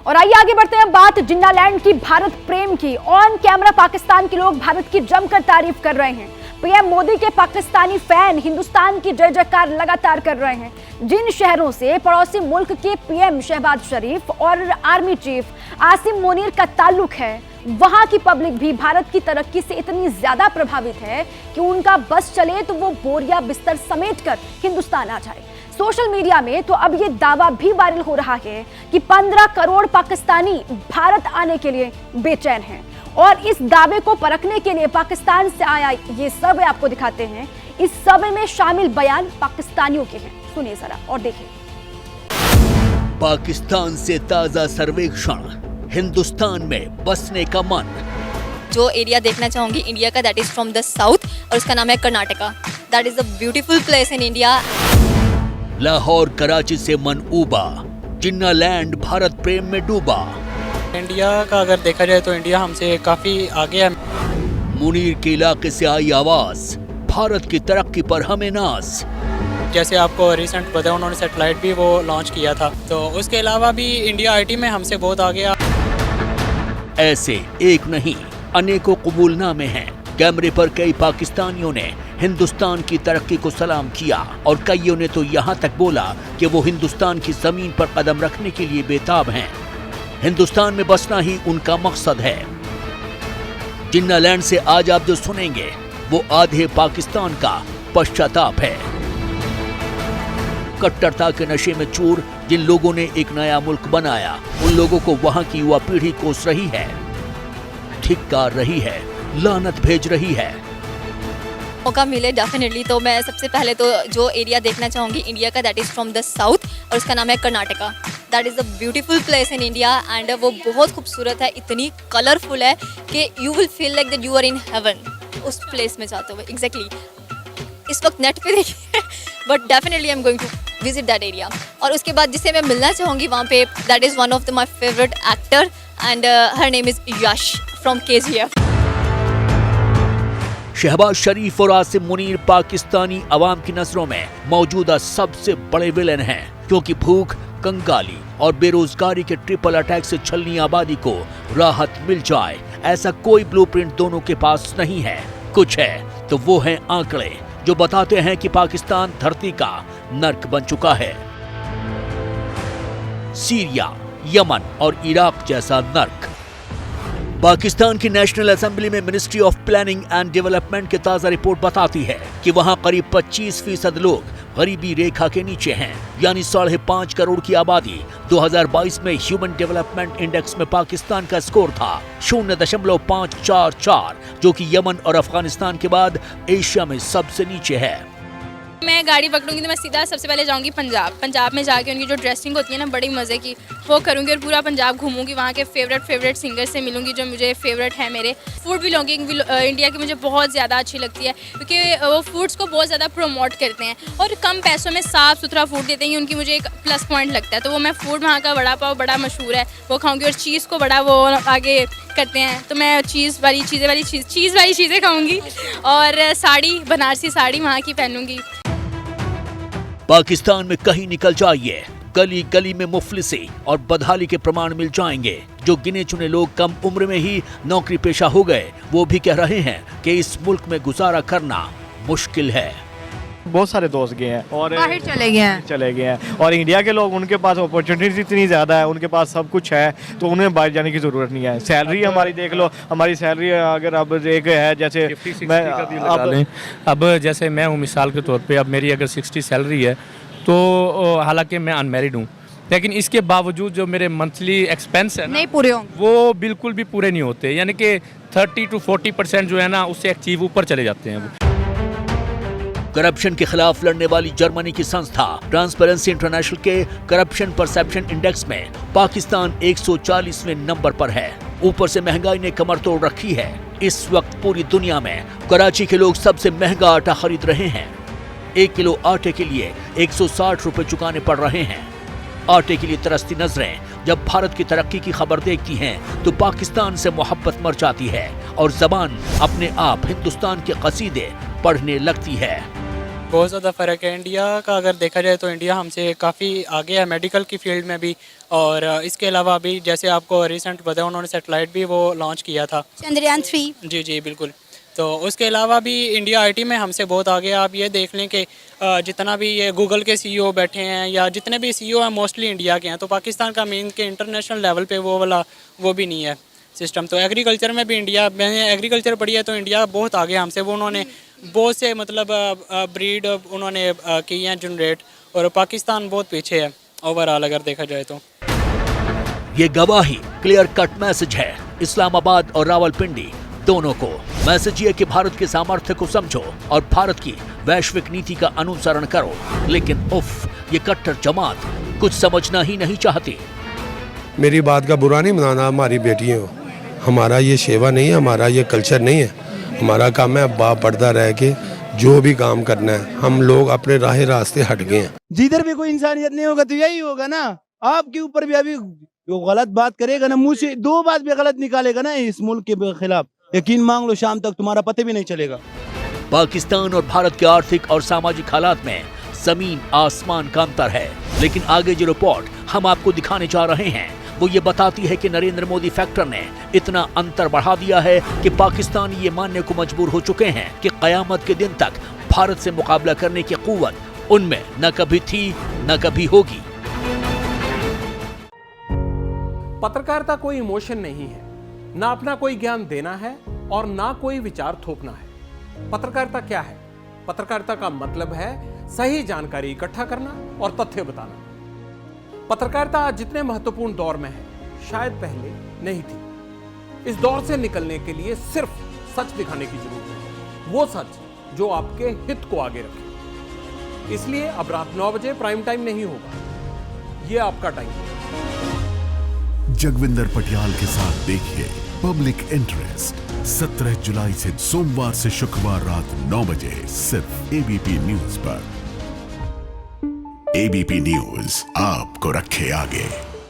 और आइए आगे बढ़ते हैं बात जिन्नालैंड की भारत प्रेम की। ऑन कैमरा पाकिस्तान के लोग भारत की जमकर तारीफ कर रहे हैं। पीएम मोदी के पाकिस्तानी फैन हिंदुस्तान की जय जयकार लगातार कर रहे हैं। जिन शहरों से पड़ोसी मुल्क के पीएम शहबाज शरीफ और आर्मी चीफ आसिम मुनीर का ताल्लुक है, वहां की पब्लिक भी भारत की तरक्की से इतनी ज्यादा प्रभावित है कि उनका बस चले तो वो बोरिया बिस्तर समेटकर हिंदुस्तान आ जाए। सोशल मीडिया में तो अब ये दावा भी वायरल हो रहा है कि 15 करोड़ पाकिस्तानी भारत आने के लिए बेचैन हैं। और इस दावे को परखने के लिए पाकिस्तान से आया ये सर्वे आपको दिखाते हैं। इस सर्वे में शामिल बयान पाकिस्तानियों के हैं, सुनिए जरा और देखिए। पाकिस्तान से ताजा सर्वेक्षण, हिंदुस्तान में बसने का मन। जो एरिया देखना चाहूंगी इंडिया का, that is from the south और उसका नाम है Karnataka. That is a beautiful place in India. Lahore Karachi से मन उबा, जिन्नालैंड भारत प्रेम में डूबा। इंडिया का अगर देखा जाए तो इंडिया हमसे काफी आगे है। मुनीर के इलाके से आई आवाज, भारत की तरक्की पर हमें नाज। जैसे आपको रिसेंट पता है उन्होंने सैटेलाइट भी वो लॉन्च किया था, तो उसके अलावा भी इंडिया आईटी में हमसे बहुत आगे आ। ऐसे एक नहीं अनेकों कबूलनामे हैं। कैमरे पर कई पाकिस्तानियों ने हिंदुस्तान की तरक्की को सलाम किया और कईयों ने तो यहाँ तक बोला कि वो हिंदुस्तान की जमीन पर कदम रखने के लिए बेताब हैं। हिंदुस्तान में बसना ही उनका मकसद है। जिन्नालैंड से आज आप जो सुनेंगे वो आधे पाकिस्तान का पश्चाताप है। कट्टरता के नशे में चूर जिन लोगों ने एक नया मुल्क बनाया, उन लोगों को वहां की युवा पीढ़ी कोस रही है, धिक्कार रही है, लानत भेज रही है। मौका मिले डेफिनेटली तो मैं सबसे पहले तो जो एरिया देखना चाहूंगी इंडिया का, that is from the south और उसका नाम है Karnataka. That is a beautiful place in India and वो बहुत खूबसूरत है, इतनी कलरफुल है कि you will feel like that you are in heaven उस प्लेस में जाते हुए। एग्जैक्टली इस वक्त नेट पे देखिए, but definitely I am going to visit that area. और उसके बाद जिससे मैं मिलना चाहूँगी वहाँ पे, that is one of my favourite actor and her name is Yash from KGF। Shehbaz Sharif और आसिम मुनीर पाकिस्तानी अवाम की नजरों में मौजूदा सबसे बड़े विलेन हैं, क्योंकि भूख, कंगाली और बेरोजगारी के ट्रिपल अटैक से छलनी आबादी को राहत मिल जाए, ऐसा कोई ब्लूप्रिंट दोनों के पास नहीं है। कुछ है तो वो हैं आंकड़े जो बताते हैं कि पाकिस्तान धरती का नर्क बन चुका है। सीरिया, यमन और इराक जैसा नर्क। पाकिस्तान की नेशनल असेंबली में ministry of planning and development की ताजा रिपोर्ट बताती है कि वहां करीब 25% लोग गरीबी रेखा के नीचे हैं, यानी 5.5 करोड़ की आबादी। 2022 में ह्यूमन डेवलपमेंट इंडेक्स में पाकिस्तान का स्कोर था 0.544, जो कि यमन और अफगानिस्तान के बाद एशिया में सबसे नीचे है। मैं गाड़ी पकड़ूंगी तो मैं सीधा सबसे पहले जाऊंगी पंजाब में जाके उनकी जो ड्रेसिंग होती है ना, बड़ी मज़े की, वो करूंगी और पूरा पंजाब घूमूंगी। वहाँ के फेवरेट सिंगर से मिलूंगी जो मुझे फेवरेट है। मेरे फूड व्लॉगिंग इंडिया की मुझे बहुत ज़्यादा अच्छी लगती है, क्योंकि वो फूड्स को बहुत ज़्यादा प्रमोट करते हैं और कम पैसों में साफ़ सुथरा फूड देते हैं। उनकी मुझे एक प्लस पॉइंट लगता है। तो वो मैं फूड, वहाँ का वड़ा पाव बड़ा मशहूर है, वो खाऊँगी। और चीज़ को बड़ा वो आगे करते हैं, तो मैं चीज़ वाली चीज़ें खाऊँगी। और साड़ी, बनारसी साड़ी वहाँ की पहनूँगी। पाकिस्तान में कहीं निकल जाइए, गली गली में मुफलिसी और बदहाली के प्रमाण मिल जाएंगे। जो गिने चुने लोग कम उम्र में ही नौकरी पेशा हो गए, वो भी कह रहे हैं कि इस मुल्क में गुजारा करना मुश्किल है। बहुत सारे दोस्त गए हैं और बाहर चले गए हैं और इंडिया के लोग, उनके पास अपॉर्चुनिटीज इतनी ज़्यादा है, उनके पास सब कुछ है, तो उन्हें बाहर जाने की ज़रूरत नहीं है। सैलरी हमारी देख लो, हमारी सैलरी अगर अब एक है, जैसे अब जैसे मैं हूँ मिसाल के तौर पे, अब मेरी अगर 60 सैलरी है, तो हालांकि मैं अनमैरिड हूँ, लेकिन इसके बावजूद जो मेरे मंथली एक्सपेंस है नहीं पूरे होंगे, वो बिल्कुल भी पूरे नहीं होते। यानी कि 30 to 40% जो है ना, उससे अचीव ऊपर चले जाते हैं। वो करप्शन के खिलाफ लड़ने वाली जर्मनी की संस्था ट्रांसपेरेंसी इंटरनेशनल के करप्शन परसेप्शन इंडेक्स में पाकिस्तान 140वें नंबर पर है। ऊपर से महंगाई ने कमर तोड़ रखी है। इस वक्त पूरी दुनिया में कराची के लोग सबसे महंगा आटा खरीद रहे हैं। 1 किलो आटे के लिए 160 रुपए चुकाने पड़ रहे हैं। आटे के लिए तरसती नजरें जब भारत की तरक्की की खबर देखती हैं, तो पाकिस्तान से मोहब्बत मर जाती है और जबान अपने आप हिंदुस्तान के कसीदे पढ़ने लगती है। बहुत ज़्यादा फ़र्क है। इंडिया का अगर देखा जाए तो इंडिया हमसे काफ़ी आगे है मेडिकल की फील्ड में भी, और इसके अलावा अभी जैसे आपको रिसेंट बताया उन्होंने सैटेलाइट भी वो लॉन्च किया था, चंद्रयान 3। जी जी बिल्कुल। तो उसके अलावा भी इंडिया आईटी में हमसे बहुत आगे है। आप ये देख लें कि जितना भी ये गूगल के सीईओ बैठे हैं या जितने भी सीईओ हैं मोस्टली इंडिया के हैं। तो पाकिस्तान का मेन के इंटरनेशनल लेवल पे वो वाला वो भी नहीं है सिस्टम। तो एग्रीकल्चर में भी इंडिया, मैंने एग्रीकल्चर पढ़ी है तो इंडिया बहुत आगे हमसे। वो उन्होंने बहुत से मतलब ब्रीड उन्होंने की हैं जनरेट, और पाकिस्तान बहुत पीछे है ओवरऑल अगर देखा जाए तो। ये गवाही क्लियर कट मैसेज है इस्लामाबाद और रावलपिंडी दोनों को। मैसेज ये कि भारत के सामर्थ्य को समझो और भारत की वैश्विक नीति का अनुसरण करो। लेकिन उफ, ये कट्टर जमात कुछ समझना ही नहीं चाहती। मेरी बात का बुरा नहीं मनाना, हमारी बेटियां हो, हमारा ये शेवा नहीं है, हमारा ये कल्चर नहीं है। हमारा काम है बाप पर्दा रह के जो भी काम करना है। हम लोग अपने रास्ते हट गए हैं। जिधर भी कोई इंसानियत नहीं होगा तो यही होगा ना। आपके ऊपर भी अभी जो गलत बात करेगा ना, मुंह से 2 बात भी गलत निकालेगा ना इस मुल्क के खिलाफ, यकीन मांग लो शाम तक तुम्हारा पता भी नहीं चलेगा। पाकिस्तान और भारत के आर्थिक और सामाजिक हालात में जमीन आसमान का अंतर है। लेकिन आगे जो रिपोर्ट हम आपको दिखाने जा रहे हैं वो ये बताती है कि नरेंद्र मोदी फैक्टर ने इतना अंतर बढ़ा दिया है कि पाकिस्तान ये मानने को मजबूर हो चुके हैं कि कयामत के दिन तक भारत से मुकाबला करने की कुव्वत उनमें न कभी थी न कभी होगी। पत्रकारिता कोई इमोशन नहीं है, ना अपना कोई ज्ञान देना है और ना कोई विचार थोपना है। पत्रकारिता क्या है? पत्रकारिता का मतलब है सही जानकारी इकट्ठा करना और तथ्य बताना। पत्रकारिता आज जितने महत्वपूर्ण दौर में है शायद पहले नहीं थी। इस दौर से निकलने के लिए सिर्फ सच दिखाने की जरूरत है, वो सच जो आपके हित को आगे रखे। इसलिए अब रात 9 बजे प्राइम टाइम नहीं होगा, ये आपका टाइम है। जगविंदर पटियाल के साथ देखिए पब्लिक इंटरेस्ट 17 जुलाई से सोमवार से शुक्रवार रात 9 बजे सिर्फ एबीपी न्यूज पर। एबीपी न्यूज आपको रखे आगे।